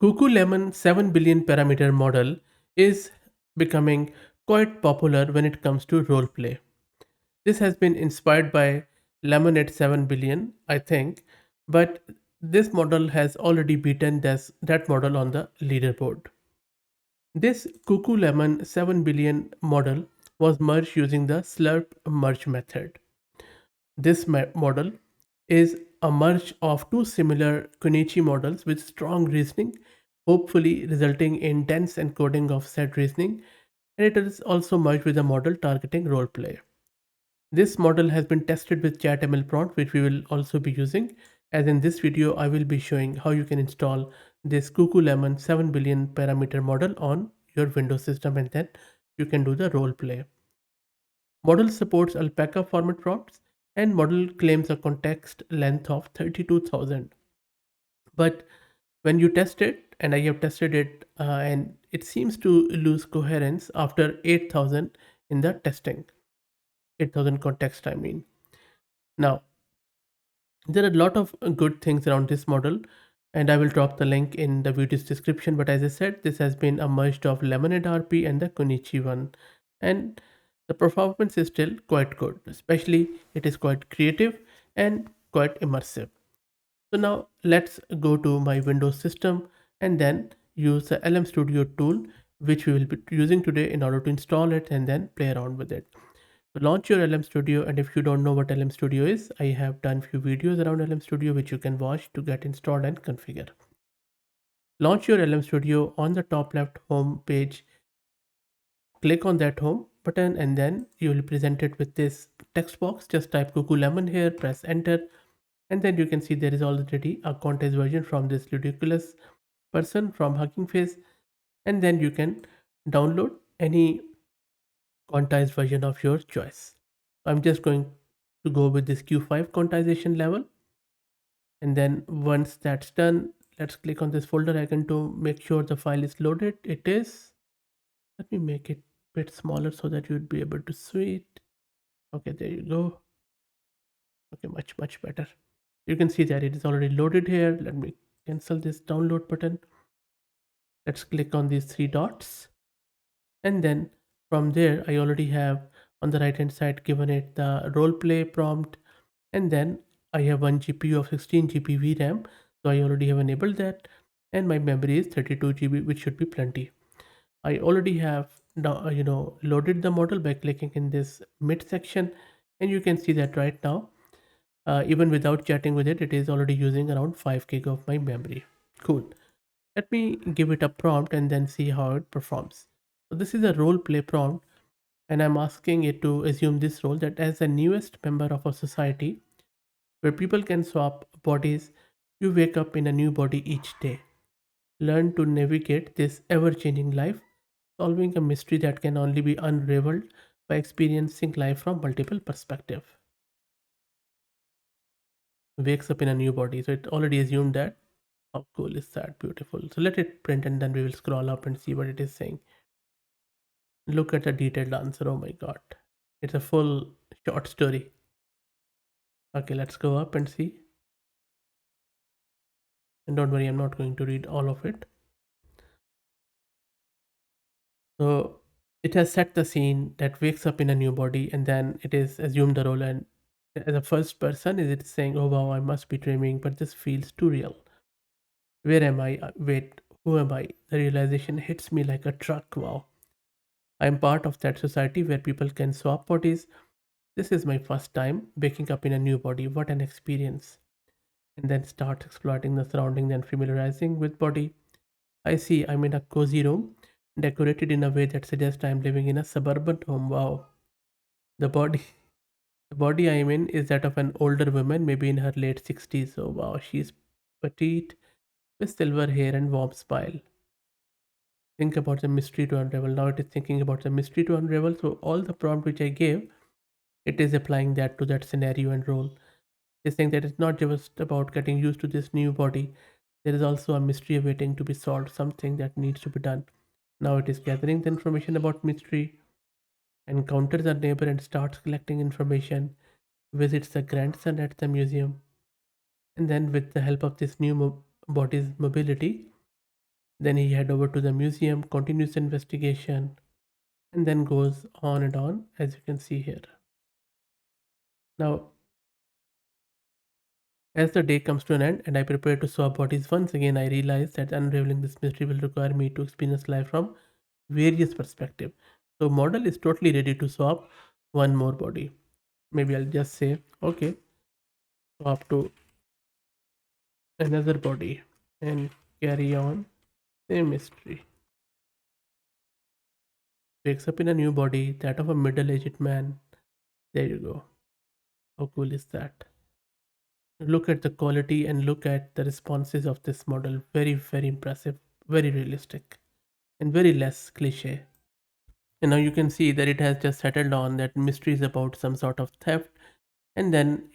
KukuLemon 7 billion parameter model is becoming quite popular when it comes to roleplay. This has been inspired by Lemonade 7 billion, I think, but this model has already beaten that model on the leaderboard. This KukuLemon 7 billion model was merged using the slurp merge method. This model is a merge of two similar Kunoichi models with strong reasoning, hopefully resulting in dense encoding of said reasoning, and it is also merged with a model targeting roleplay. This model has been tested with ChatML prompt, which we will also be using. As in this video, I will be showing how you can install this KukuLemon 7 billion parameter model on your Windows system, and then you can do the roleplay. Model supports alpaca format prompts, and model claims a context length of 32,000. But when you test it, and I have tested it, and it seems to lose coherence after 8,000 in the testing. 8,000 context, I mean. Now, there are a lot of good things around this model, and I will drop the link in the video's description. But as I said, this has been a merge of Lemonade RP and the Kunoichi one, and the performance is still quite good. Especially, it is quite creative and quite immersive. So now let's go to my Windows system and then use the LM Studio tool, which we will be using today in order to install it and then play around with it. So launch your LM Studio, and if you don't know what LM Studio is, I have done few videos around LM Studio which you can watch to get installed and configure. Launch your LM Studio on the top left home page. Click on that home button and then you will be presented with this text box. Just type KukuLemon here, press enter, and then you can see there is already a quantized version from this ridiculous person from Hugging Face, and then you can download any quantized version of your choice. I'm just going to go with this Q5 quantization level, and then once that's done, let's click on this folder icon to make sure the file is loaded. It is. Let me make it a bit smaller so that you'd be able to see it. Okay, there you go. Okay, much better. You can see that it is already loaded here. Let me cancel this download button. Let's click on these three dots, and then from there I already have on the right hand side given it the role play prompt, and then I have 1 GPU of 16 GB VRAM, so I already have enabled that, and my memory is 32 GB, which should be plenty. I already have now loaded the model by clicking in this mid section, and you can see that right now, even without chatting with it, it is already using around 5 gig of my memory. Cool. Let me give it a prompt and then see how it performs. So this is a role play prompt, and I'm asking it to assume this role that as the newest member of a society where people can swap bodies, you wake up in a new body each day. Learn to navigate this ever-changing life, solving a mystery that can only be unraveled by experiencing life from multiple perspectives. Wakes up in a new body, so it already assumed that. How cool is that? Beautiful. So let it print and then we will scroll up and see what it is saying. Look at the detailed answer. Oh my god. It's a full short story. Okay, let's go up and see. And don't worry, I'm not going to read all of it. So it has set the scene that wakes up in a new body, and then it is assumed the role, and as a first person is it saying, oh wow, I must be dreaming, but this feels too real. Where am I? Wait, who am I? The realization hits me like a truck. Wow. I am part of that society where people can swap bodies. This is my first time waking up in a new body. What an experience. And then start exploiting the surrounding and familiarizing with body. I see I'm in a cozy room, decorated in a way that suggests I'm living in a suburban home. Wow. The body the body I'm in is that of an older woman, maybe in her late 60s. So wow, she's petite with silver hair and warm smile. Think about the mystery to unravel. Now it is thinking about the mystery to unravel. So all the prompt which I gave, it is applying that to that scenario and role. It's saying that it's not just about getting used to this new body. There is also a mystery awaiting to be solved, something that needs to be done. Now it is gathering the information about mystery, encounters a neighbor and starts collecting information, visits the grandson at the museum, and then with the help of this new body's mobility, Then he head over to the museum, continues investigation, and then goes on and on, as you can see here. Now, as the day comes to an end and I prepare to swap bodies once again, I realize that unraveling this mystery will require me to experience life from various perspectives. So model is totally ready to swap one more body. Maybe I'll just say, okay, swap to another body and carry on the mystery. Wakes up in a new body, that of a middle-aged man. There you go. How cool is that? Look at the quality and look at the responses of this model. Very, very impressive, very realistic, and very less cliche. And now you can see that it has just settled on that mystery is about some sort of theft, and then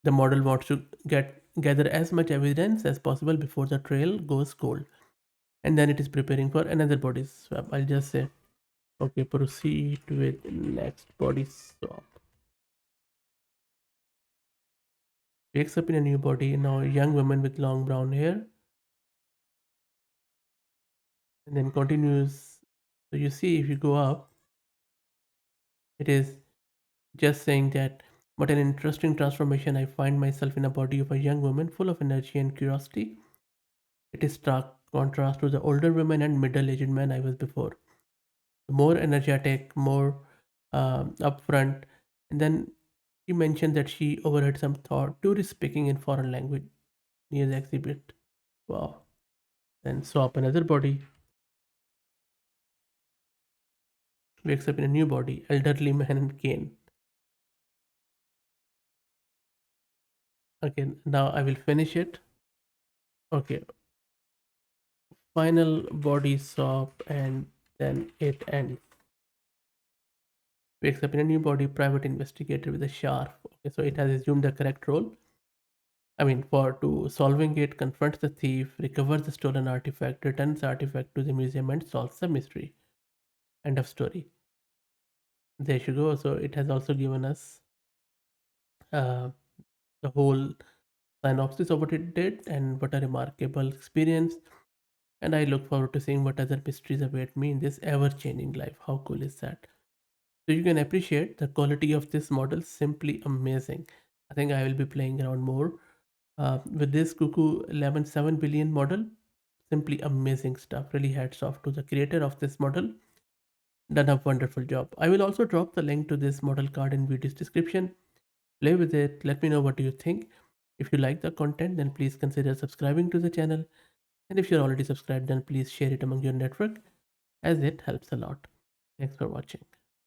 the model wants to gather as much evidence as possible before the trail goes cold. And then it is preparing for another body swap. I'll just say, okay, proceed with next body swap. Wakes up in a new body, now a young woman with long brown hair, and then continues. So you see, if you go up, it is just saying that, what an interesting transformation. I find myself in a body of a young woman full of energy and curiosity. It is stark contrast to the older woman and middle-aged man I was before. More energetic, more upfront. And then she mentioned that she overheard some thought tourists speaking in foreign language near the exhibit. Wow. Then swap another body, wakes up in a new body, elderly man and cane. Okay, now I will finish it. Okay, final body swap and then it ends. Wakes up in a new body, private investigator with a sharp. Okay, so it has assumed the correct role. I mean, for to solving it, confronts the thief, recovers the stolen artifact, returns the artifact to the museum, and solves the mystery. End of story. There you go. So it has also given us uh, the whole synopsis of what it did and what a remarkable experience. And I look forward to seeing what other mysteries await me in this ever-changing life. How cool is that? So you can appreciate the quality of this model, simply amazing. I think I will be playing around more with this KukuLemon 7 billion model. Simply amazing stuff. Really hats off to the creator of this model. Done a wonderful job. I will also drop the link to this model card in video's description. Play with it. Let me know what do you think. If you like the content, then please consider subscribing to the channel. And if you're already subscribed, then please share it among your network as it helps a lot. Thanks for watching.